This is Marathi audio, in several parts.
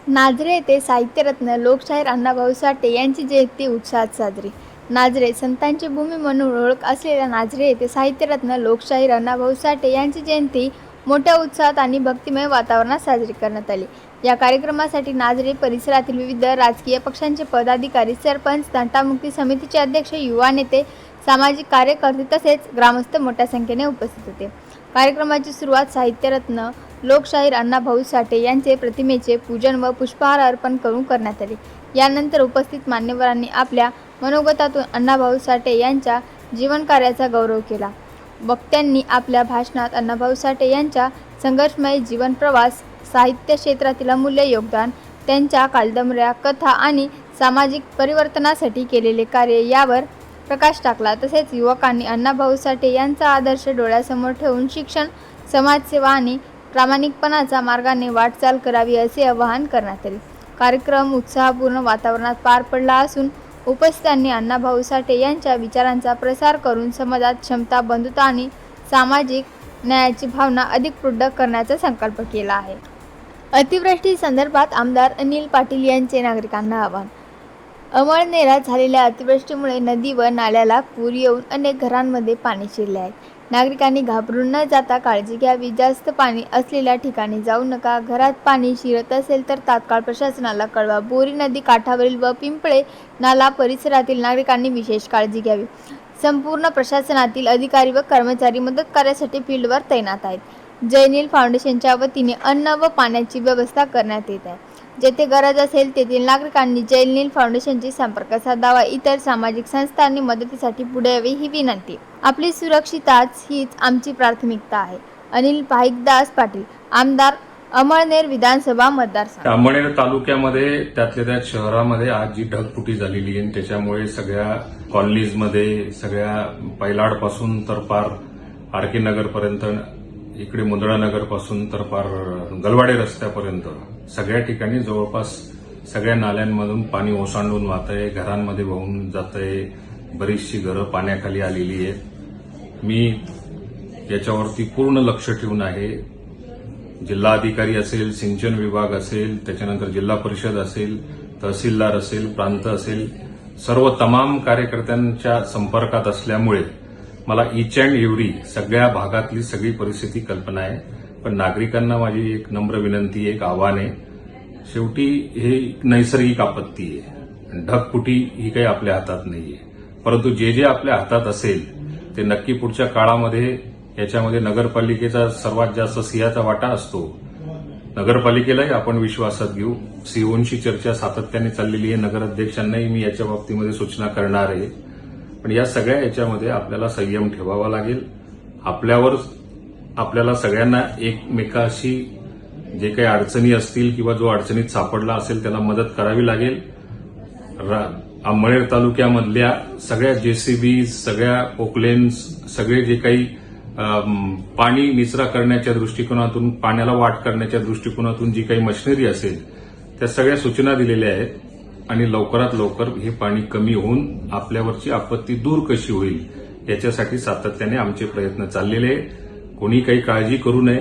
नाझरे येथे साहित्यरत्न लोकशाहीर अण्णाभाऊ साठे यांची जयंती उत्साहात साजरी. नाझरे संतांची भूमी म्हणून ओळख असलेल्या नाझरे येथे साहित्यरत्न लोकशाहीर अण्णाभाऊ साठे यांची जयंती मोठ्या उत्साहात आणि भक्तिमय वातावरणात साजरी करण्यात आली. या कार्यक्रमासाठी नाझरे परिसरातील विविध राजकीय पक्षांचे पदाधिकारी, सरपंच, तंटामुक्ती समितीचे अध्यक्ष, युवा नेते, सामाजिक कार्यकर्ते तसेच ग्रामस्थ मोठ्या संख्येने उपस्थित होते. कार्यक्रमाची सुरुवात साहित्यरत्न लोकशाहीर अण्णाभाऊ साठे यांचे प्रतिमेचे पूजन व पुष्पहार अर्पण करून करण्यात आले. यानंतर उपस्थित मान्यवरांनी आपल्या मनोगतातून अण्णाभाऊ साठे यांच्या जीवनकार्याचा गौरव केला. वक्त्यांनी आपल्या भाषणात अण्णाभाऊ साठे यांच्या संघर्षमय जीवन प्रवास, साहित्य क्षेत्रातील अमूल्य योगदान, त्यांच्या कादंबऱ्या, कथा आणि सामाजिक परिवर्तनासाठी केलेले कार्य यावर प्रकाश टाकला. तसेच युवकांनी अण्णाभाऊ साठे यांचा आदर्श डोळ्यासमोर ठेवून शिक्षण, समाजसेवा आणि प्रामाणिकपणाच्या मार्गाने वाटचाल करावी असे आवाहन करण्यात आले. कार्यक्रम उत्साहपूर्ण वातावरणात पार पडला असून उपस्थितांनी अण्णाभाऊ साठे यांच्या विचारांचा प्रसार करून समाजात क्षमता, बंधुता आणि सामाजिक न्यायाची भावना अधिक प्रौढ करण्याचा संकल्प केला आहे. अतिवृष्टी संदर्भात आमदार अनिल पाटील यांचे नागरिकांना आवाहन. अमळनेरात झालेल्या अतिवृष्टीमुळे नदी व नाल्याला पूर येऊन अनेक घरांमध्ये पाणी शिरले आहे. नागरिकांनी घाबरून न जाता काळजी घ्यावी. जास्त पाणी असलेल्या ठिकाणी जाऊ नका. घरात पाणी शिरत असेल तर तात्काळ प्रशासनाला कळवा. बोरी नदी काठावरील व पिंपळे नाला परिसरातील नागरिकांनी विशेष काळजी घ्यावी. संपूर्ण प्रशासनातील अधिकारी व कर्मचारी मदत कार्यासाठी फील्डवर तैनात आहेत. जयनील फाउंडेशनच्या वतीने अन्न व पाण्याची व्यवस्था करण्यात येत आहे. जेथे गरज असेल तेथील नागरिकांनी जयनील फाउंडेशनशी संपर्क साधावा. इतर सामाजिक संस्थांनी मदतीसाठी पुढे यावे ही विनंती. आपली सुरक्षितताच हीच आमची प्राथमिकता आहे. अनिल भाईकदास पाटील, आमदार, अमळनेर विधानसभा मतदारसंघ. अमळनेर तालुक्यामध्ये त्यातल्या त्यात शहरामध्ये आज जी ढगफुटी झालेली आहे त्याच्यामुळे सगळ्या कॉलनीजमध्ये, सगळ्या पैलाडपासून तर पार आरके नगरपर्यंत, इकडे मुंदळा नगर पासून तर पार गलवाडे रस्त्यापर्यंत सगळ्या ठिकाणी जवळपास सगळ्या नाल्यांमधून पाणी ओसांडून वाहत आहे. घरांमध्ये वाहून जात आहे. बरीचशी घरं पाण्याखाली आलेली आहेत. मी याच्यावरती पूर्ण लक्ष ठेवून आहे. जिल्हाधिकारी असेल, सिंचन विभाग असेल, त्याच्यानंतर जिल्हा परिषद असेल, तहसीलदार असेल, प्रांत असेल, सर्व तमाम कार्यकर्त्यांच्या संपर्कात असल्यामुळे मला इच अँड एव्हरी सगळ्या भागातली सगळी परिस्थिती कल्पना आहे. पण नागरिकांना माझी एक नम्र विनंती, एक आव्हान आहे. शेवटी हे एक नैसर्गिक आपत्ती आहे. ढगफुटी ही काही आपल्या हातात नाहीये. परंतु जे जे आपल्या हातात असेल ते नक्की पुढच्या काळामध्ये याच्यामध्ये नगरपालिकेचा सर्वात जास्त सिंहाचा वाटा असतो. नगरपालिकेलाही आपण विश्वासात घेऊ. सीओंशी चर्चा सातत्याने चाललेली आहे. नगराध्यक्षांनाही मी याच्या बाबतीमध्ये सूचना करणार आहे. पण या सगळ्या याच्यामध्ये आपल्याला संयम ठेवावा लागेल. आपल्याला सगळ्यांना एकमेकाशी जे काही अडचणी असतील किंवा जो अडचणीत सापडला असेल त्याला मदत करावी लागेल. अमळनेर तालुक्यामधल्या सगळ्या जेसीबी, सगळ्या पोकलेन्स, सगळे जे काही पाणी निचरा करण्याच्या दृष्टिकोनातून, पाण्याला वाट करण्याच्या दृष्टिकोनातून जी काही मशिनरी असेल त्या सगळ्या सूचना दिलेल्या आहेत. आणि लवकरात लवकर हे पाणी कमी होऊन आपल्यावरची आपत्ती दूर कशी होईल याच्यासाठी सातत्याने आमचे प्रयत्न चाललेले आहे. कोणी काही काळजी करू नये.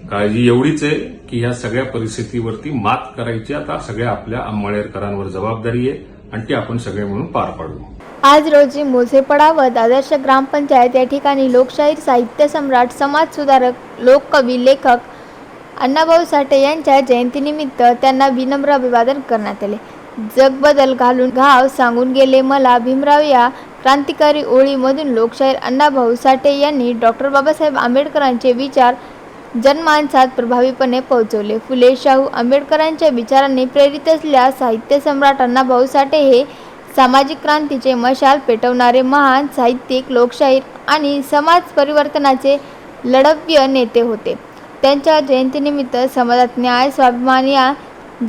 काळजी एवढीच आहे की ह्या सगळ्या परिस्थितीवरती मात करायची आता सगळ्या आपल्या अमळनेरकरांवर जबाबदारी आहे आणि ती आपण सगळे म्हणून पार पाडू. आज रोजी मोसेपडा व आदर्श ग्रामपंचायत या ठिकाणी लोकशाहीर, साहित्य सम्राट, समाजसुधारक, लोककवी, लेखक अण्णाभाऊ साठे यांच्या जयंतीनिमित्त त्यांना विनम्र अभिवादन करण्यात आले. जगबदल घालून घाव सांगून गेले मला भीमराव या क्रांतिकारी ओळीमधून लोकशाहीर अण्णाभाऊ साठे यांनी डॉ. बाबासाहेब आंबेडकरांचे विचार जनमानसात प्रभावीपणे पोहोचवले. फुले शाहू आंबेडकरांच्या विचारांनी प्रेरित असलेल्या साहित्य सम्राट अण्णाभाऊ साठे हे सामाजिक क्रांतीचे मशाल पेटवणारे महान साहित्यिक, लोकशाहीर आणि समाज परिवर्तनाचे लढवय्ये नेते होते. त्यांच्या जयंतीनिमित्त समाजात न्याय, स्वाभिमान या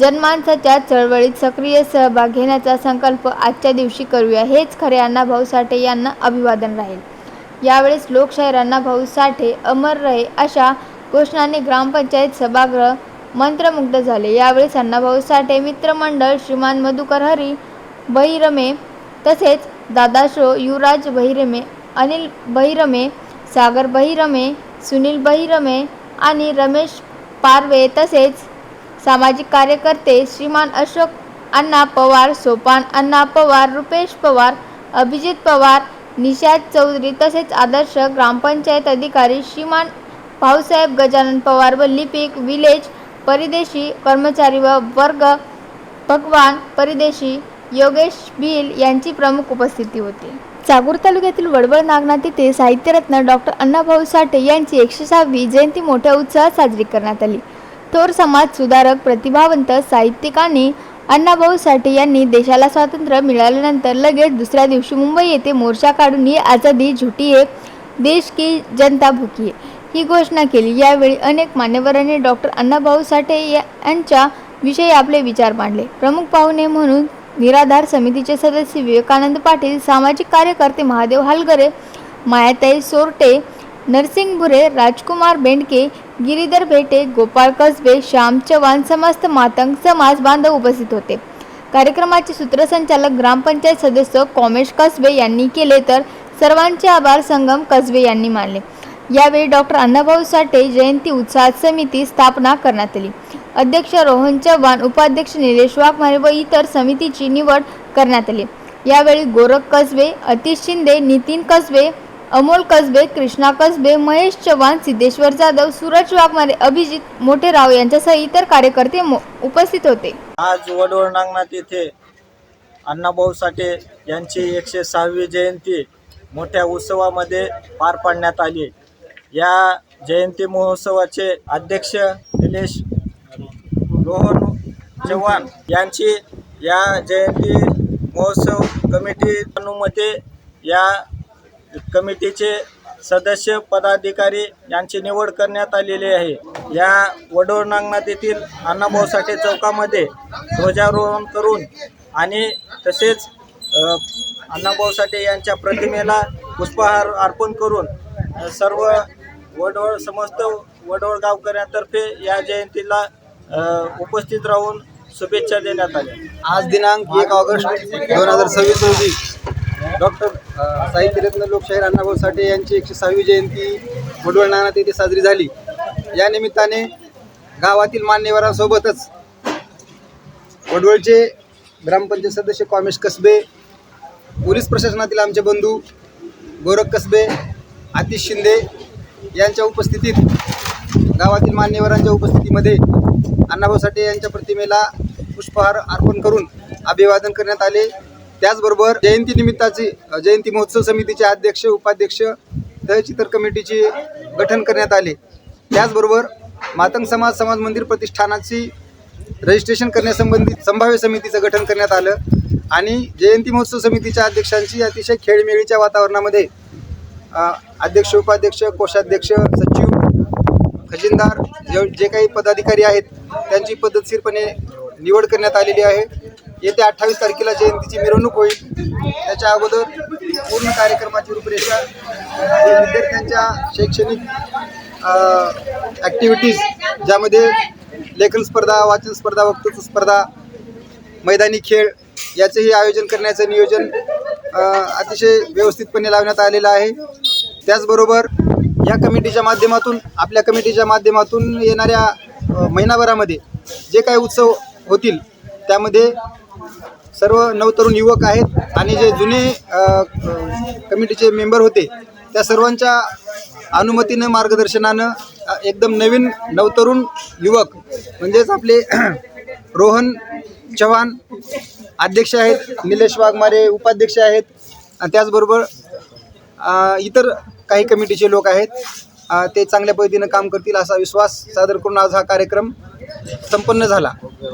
जनमानसाच्या चळवळीत सक्रिय सहभाग घेण्याचा संकल्प आजच्या दिवशी करूया. हेच खरे अण्णाभाऊ साठे यांना अभिवादन राहील. यावेळेस लोकशाहीर अण्णाभाऊ साठे अमर रहे अशा घोषणाने ग्रामपंचायत सभागृह मंत्रमुग्ध झाले. यावेळेस अण्णाभाऊ साठे मित्रमंडळ, श्रीमान मधुकर हरी बहिरमे तसेच दादाश्रो, युवराज बहिरमे, अनिल बहिरमे, सागर बहिरमे, सुनील बहिरमे आणि रमेश पारवे तसेच सामाजिक कार्यकर्ते श्रीमान अशोक अण्णा पवार, सोपान अण्णा पवार, रुपेश पवार, अभिजित पवार, निषाद चौधरी तसेच आदर्श ग्रामपंचायत अधिकारी श्रीमान भाऊसाहेब गजानन पवार व लिपिक विलेज परिदेशी कर्मचारी व वर्ग भगवान परिदेशी योगेश भील यांची प्रमुख उपस्थिती होती. चाकूर तालुक्यातील वडवळ नागनाथ येथे साहित्यरत्न डॉक्टर अण्णाभाऊ साठे यांची 106वी जयंती मोठ्या उत्साहात साजरी करण्यात आली. थोर समाज सुधारक, प्रतिभावंत साहित्यिकांनी अण्णाभाऊ साठे यांनी देशाला स्वातंत्र्य मिळाल्यानंतर लगेच दुसऱ्या दिवशी मुंबई येथे मोर्चा काढून ये आझादी झुटी है, देश की जनता भूकी है ही घोषणा केली. यावेळी अनेक मान्यवरांनी डॉक्टर अण्णाभाऊ साठे यांच्या विषयी आपले विचार मांडले. प्रमुख पाहुणे म्हणून निराधार समितीचे सदस्य विवेकानंद पाटील, सामाजिक कार्यकर्ते महादेव हालगरे, मायाताई सोरटे, नरसिंग भुरे, राजकुमार बेंडके, गिरीधर भेटे, गोपाळ कसबे, श्याम चव्हाण, समस्त मातंग समाज बांधव उपस्थित होते. कार्यक्रमाचे सूत्रसंचालक ग्रामपंचायत सदस्य कॉमेश कसबे यांनी केले तर सर्वांचे आभार संगम कसबे यांनी मानले. यावेळी डॉक्टर अण्णाभाऊ साठे जयंती उत्साह समिती स्थापना करण्यात आली. अध्यक्ष रोहन चव्हाण, उपाध्यक्ष निलेश वाघमारे व इतर समितीची निवड करण्यात आली. यावेळी गोरख कसबे, अतिश शिंदे, नितीन कसबे, अमोल कसबे, कृष्णा कसबे, महेश चव्हाण, सिद्धेश्वर जाधव, सूरज वाघमारे, अभिजित मोठेराव यांच्यासह इतर कार्यकर्ते उपस्थित होते. आज वडवळ नागनाथ येथे अण्णाभाऊ साठे यांची 106वी जयंती मोठ्या उत्सवामध्ये पार पाडण्यात आली. या जयंती महोत्सवाचे अध्यक्ष निलेश रोहन चव्हाण यांची या जयंती महोत्सव कमिटी अनुमते या कमिटीचे सदस्य पदाधिकारी यांची निवड करण्यात आलेली आहे. या वडवळ नागनाथ येथील अण्णाभाऊ साठे चौकामध्ये ध्वजारोहण करून आणि तसेच अण्णाभाऊ साठे यांच्या प्रतिमेला पुष्पहार अर्पण करून सर्व समस्त वडवळ गावकऱ्यांतर्फे या जयंतीला उपस्थित राहून शुभेच्छा देण्यात आल्या. आज दिनांक 1 ऑगस्ट 2026 रोजी डॉक्टर साहित्यरत्न लोकशाहीर अण्णाभाऊ साठे यांची 106वी जयंती वडवळ नागनाथ येथे साजरी झाली. या निमित्ताने गावातील मान्यवरांसोबतच वडवळचे ग्रामपंचायत सदस्य कॉमेश कसबे, पोलीस प्रशासनातील आमचे बंधू गोरख कसबे, आतिश शिंदे यांच्या उपस्थितीत, गावातील मान्यवरांच्या उपस्थितीमध्ये अण्णाभाऊ साठे यांच्या प्रतिमेला पुष्पहार अर्पण करून अभिवादन करण्यात आले. त्याचबरोबर जयंती महोत्सव समितीचे अध्यक्ष, उपाध्यक्ष तसेच इतर कमिटीचे गठन करण्यात आले. त्याचबरोबर मातंग समाज मंदिर प्रतिष्ठानाची रजिस्ट्रेशन करण्यासंबंधित संभाव्य समितीचं गठन करण्यात आलं आणि जयंती महोत्सव समितीच्या अध्यक्षांची अतिशय खेळमेळीच्या वातावरणामध्ये अध्यक्ष, उपाध्यक्ष, कोषाध्यक्ष, सचिव, खजिनदार जे काही पदाधिकारी आहेत त्यांची पद्धतशीरपणे निवड करण्यात आलेली आहे. येत्या 28 तारखेला जयंतीची मिरवणूक होईल. त्याच्या अगोदर पूर्ण कार्यक्रमाची रूपरेषा विद्यार्थ्यांच्या शैक्षणिक ॲक्टिव्हिटीज ज्यामध्ये लेखन स्पर्धा, वाचन स्पर्धा, वक्तृत्व स्पर्धा, मैदानी खेळ याचेही आयोजन करण्याचं नियोजन अतिशय व्यवस्थितपणे लावण्यात आलेलं आहे. त्याचबरोबर या कमिटीच्या माध्यमातून, आपल्या कमिटीच्या माध्यमातून येणाऱ्या महिनाभरामध्ये जे काही उत्सव होतील त्यामध्ये सर्व नवतरुण युवक आहेत आणि जे जुने कमिटीचे मेंबर होते त्या सर्वांच्या अनुमतीनं, मार्गदर्शनानं एकदम नवीन नवतरुण युवक म्हणजेच आपले रोहन चव्हाण अध्यक्ष आहेत, निलेश वाघमारे उपाध्यक्ष आहेत, त्याचबरोबर इतर काही कमिटीचे लोक आहेत, ते चांगल्या पद्धतीनं काम करतील असा विश्वास सादर करून आज हा कार्यक्रम संपन्न झाला.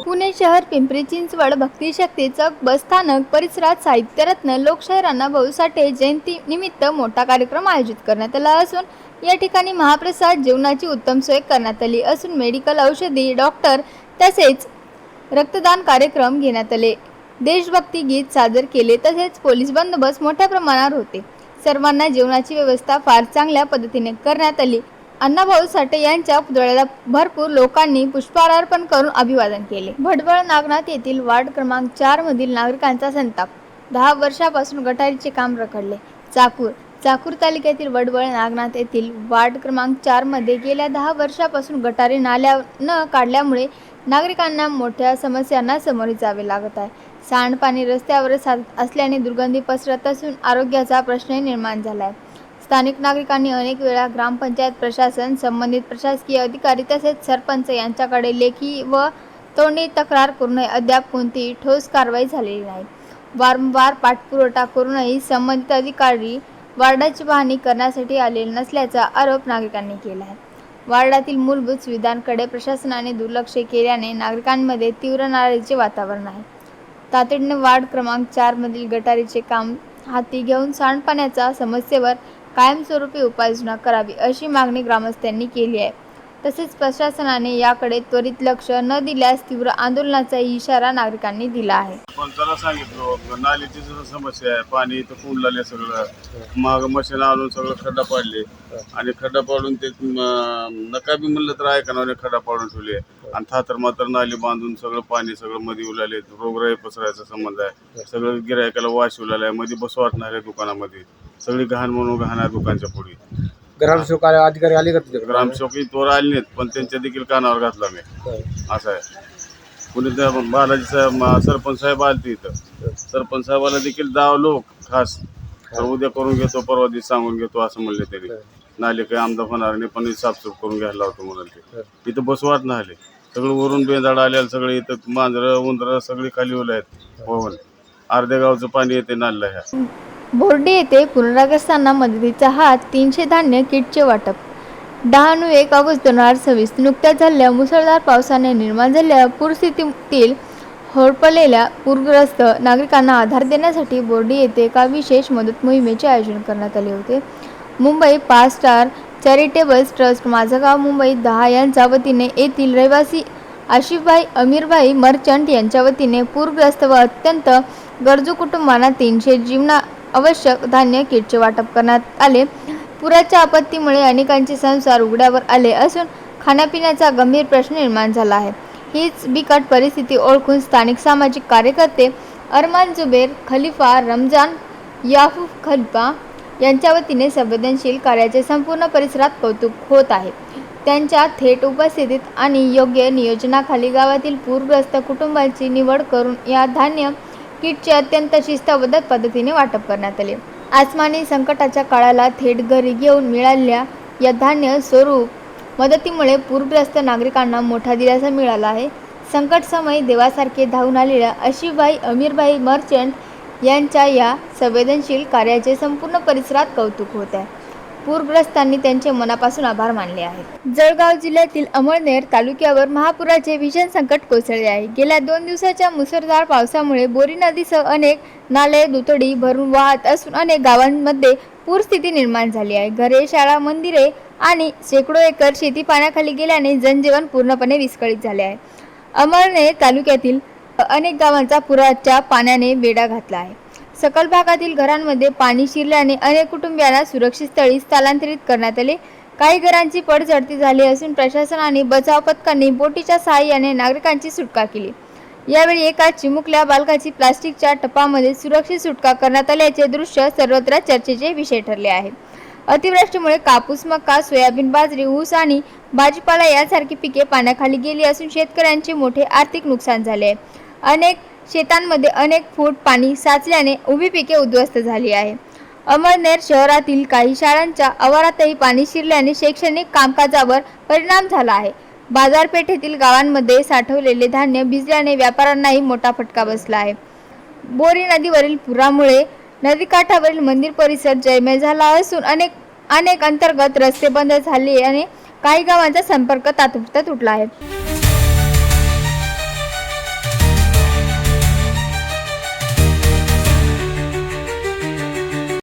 पुणे शहर, पिंपरी चिंचवड, भक्तिशक्ती चौक, बसस्थानक परिसरात साहित्यरत्न लोकशाहीर अण्णाभाऊ साठे जयंती निमित्त मोठा कार्यक्रम आयोजित करण्यात आला असून या ठिकाणी महाप्रसाद, जेवणाची उत्तम सोय करण्यात आली असून मेडिकल, औषधी, डॉक्टर तसेच रक्तदान कार्यक्रम घेण्यात आले. देशभक्ती गीत सादर केले तसेच पोलीस बंदोबस्त मोठ्या प्रमाणावर होते. सर्वांना जेवणाची व्यवस्था फार चांगल्या पद्धतीने करण्यात आली. अण्णाभाऊ साठे यांच्या पुतळ्याला भरपूर लोकांनी पुष्पहार अर्पण करून अभिवादन केले. भडवळ नागनाथ येथील वार्ड क्रमांक 4 मधील नागरिकांचा संताप. 10 वर्षापासून गटारीचे काम रखडले. चाकूर चाकूर तालुक्यातील वडवळ नागनाथ येथील वार्ड क्रमांक 4 मध्ये गेल्या 10 वर्षापासून गटारे नाल्या न काढल्यामुळे नागरिकांना मोठ्या समस्यांना सामोरे जावे लागत आहे. सांडपाणी रस्त्यावर असल्याने दुर्गंधी पसरत असून आरोग्याचा प्रश्नही निर्माण झाला आहे. स्थानिक नागरिकांनी अनेक वेळा ग्रामपंचायत प्रशासन, संबंधित प्रशासकीय अधिकारी तसेच सरपंच यांच्याकडे लेखी व तोंडी तक्रार करूनही अद्याप कोणतीही ठोस कारवाई झालेली नाही. वारंवार पाठपुरावा करूनही संबंधित अधिकारी वार्डाची पाहणी करण्यासाठी आलेले नसल्याचा आरोप नागरिकांनी केला आहे. वार्डातील मूलभूत सुविधांकडे प्रशासनाने दुर्लक्ष केल्याने नागरिकांमध्ये तीव्र नाराजीचे वातावरण आहे. तातडीने वार्ड क्रमांक 4 मधील गटारीचे काम हाती घेऊन सांडपाण्याच्या समस्येवर कायमस्वरूपी उपाययोजना करावी अशी मागणी ग्रामस्थांनी केली आहे. तसेच प्रशासनाने याकडे त्वरित लक्ष न दिल्यास तीव्र आंदोलनाचा इशारा नागरिकांनी दिला आहे. पंचाला सांगितलं नालीची सुद्धा समस्या आहे, पाणी इथं कुंडले सगळं, माग मशीन आणून सगळं खड्डा पाडले आणि खड्डा पाडून ते नका बी म्हणलं तर ऐकणारे खड्डा पाडून ठेवले आणि थातर मात्र नाली बांधून सगळं पाणी सगळं मध्ये उलाले. रोगराई पसरायचा संबंध आहे, सगळं गिरायकाला वाश उलाला आहे, मध्ये बसू वाटणार आहे दुकानामध्ये, सगळी घाण म्हणून घाण आहे दुकानच्या पुढे. ग्रामसेवक अधिकारी आले का तुझे? ग्रामसेवक तोर आले नाहीत, पण त्यांच्या देखील कानावर घातला मी. असं आहे, कुणी बालाजी साहेब सरपंच साहेब आले इथं, सरपंच साहेबाला देखील दावलो खास, तर उद्या करून घेतो, परवा दिवशी सांगून घेतो असं म्हणले तरी. नाले काही आमदार होणार नाही, पण साफसूफ करून घ्यायला होतं म्हणाले. इथं बसवाट नाही आले, सगळं वरून बेंदाड आलेलं, सगळे इथं मांजरं उंदरं सगळी खाली ओला आहेत. होऊन अर्ध्या गावचं पाणी येते नाल्याला. ह्या बोर्डी येथे पुनर्ग्रस्तांना मदतीचा हात, 300 धान्य किटचे वाटप. 10-1 ऑगस्ट 2026 नुकत्याच झालेल्या मुसळधार पावसाने निर्माण झालेल्या पूरस्थितीतील होरपळलेल्या पूरग्रस्त नागरिकांना आधार देण्यासाठी बोर्डी येथे एका विशेष मदत मोहिमेचे आयोजन करण्यात आले होते. मुंबई 5 स्टार चॅरिटेबल ट्रस्ट माझं गाव मुंबई 10 यांच्या वतीने येथील रहिवासी आशिफभाई अमीरभाई मर्चंट यांच्या वतीने पूरग्रस्त व अत्यंत गरजू कुटुंबांना 300 जीवना आवश्यक धान्य किटचे वाटप करण्यात आले. पुराच्या आपत्तीमुळे अनेकांचे संसार उघड्यावर आले असून खाण्यापिण्याचा गंभीर प्रश्न निर्माण झाला आहे. हीच बिकट परिस्थिती ओळखून स्थानिक सामाजिक कार्यकर्ते अरमान जुबेर खलिफा, रमजान याफूफ खलिफा यांच्या वतीने संवेदनशील कार्याचे संपूर्ण परिसरात कौतुक होत आहे. त्यांच्या थेट उपस्थितीत आणि योग्य नियोजनाखाली गावातील पूरग्रस्त कुटुंबांची निवड करून या धान्य किटचे अत्यंत शिस्तबद्ध पद्धतीने वाटप करण्यात आले. आसमानी संकटाच्या काळाला थेट घरी घेऊन मिळालेल्या या धान्य स्वरूप मदतीमुळे पूरग्रस्त नागरिकांना मोठा दिलासा मिळाला आहे. संकटसमयी देवासारखे धावून आलेल्या आशिफभाई अमीरभाई मर्चंट यांच्या या संवेदनशील कार्याचे संपूर्ण परिसरात कौतुक होत आहे. पूरग्रस्तांनी त्यांचे मनापासून आभार मानले आहेत. जळगाव जिल्ह्यातील अमळनेर तालुक्यावर महापुराचे भीषण संकट कोसळले आहे. गेल्या 2 दिवसाच्या मुसळधार पावसामुळे बोरी नदीसह अनेक नाले दुथडी भरून वाहत असून अनेक गावांमध्ये पूरस्थिती निर्माण झाली आहे. घरे, शाळा, मंदिरे आणि शेकडो एकर शेती पाण्याखाली गेल्याने जनजीवन पूर्णपणे विस्कळीत झाले आहे. अमळनेर तालुक्यातील अनेक गावांचा पुराच्या पाण्याने वेढा घातला आहे. सखल भागातील घरांमध्ये पाणी शिरल्याने अनेक कुटुंबियांना सुरक्षित स्थळी स्थलांतरित करण्यात आले. काही घरांची पडझडती झाली असून प्रशासन आणि बचाव पथकांनी बोटीच्या सहाय्याने नागरिकांची सुटका केली. यावेळी एका चिमुकल्या बालकाची प्लास्टिकच्या टपामध्ये सुरक्षित सुटका करण्यात आल्याचे दृश्य सर्वत्र चर्चेचे विषय ठरले आहे. अतिवृष्टीमुळे कापूस, मका, सोयाबीन, बाजरी, ऊस आणि भाजीपाला यासारखी पिके पाण्याखाली गेली असून शेतकऱ्यांचे मोठे आर्थिक नुकसान झाले आहे. अनेक शेतांमध्ये अनेक फूट पाणी साचल्याने उभी पिके उद्ध्वस्त झाली आहे. अमळनेर शहरातील काही शाळांच्या आवारातही पाणी शिरल्याने शैक्षणिक कामकाजावर परिणाम झाला आहे. बाजारपेठेतील गावांमध्ये साठवलेले धान्य भिजल्याने व्यापाऱ्यांनाही मोठा फटका बसला आहे. बोरी नदीवरील पुरामुळे नदीकाठावरील मंदिर परिसर जलमय झाला असून अनेक अंतर्गत रस्ते बंद झाले आणि काही गावांचा संपर्क तात्पुरता तुटला आहे.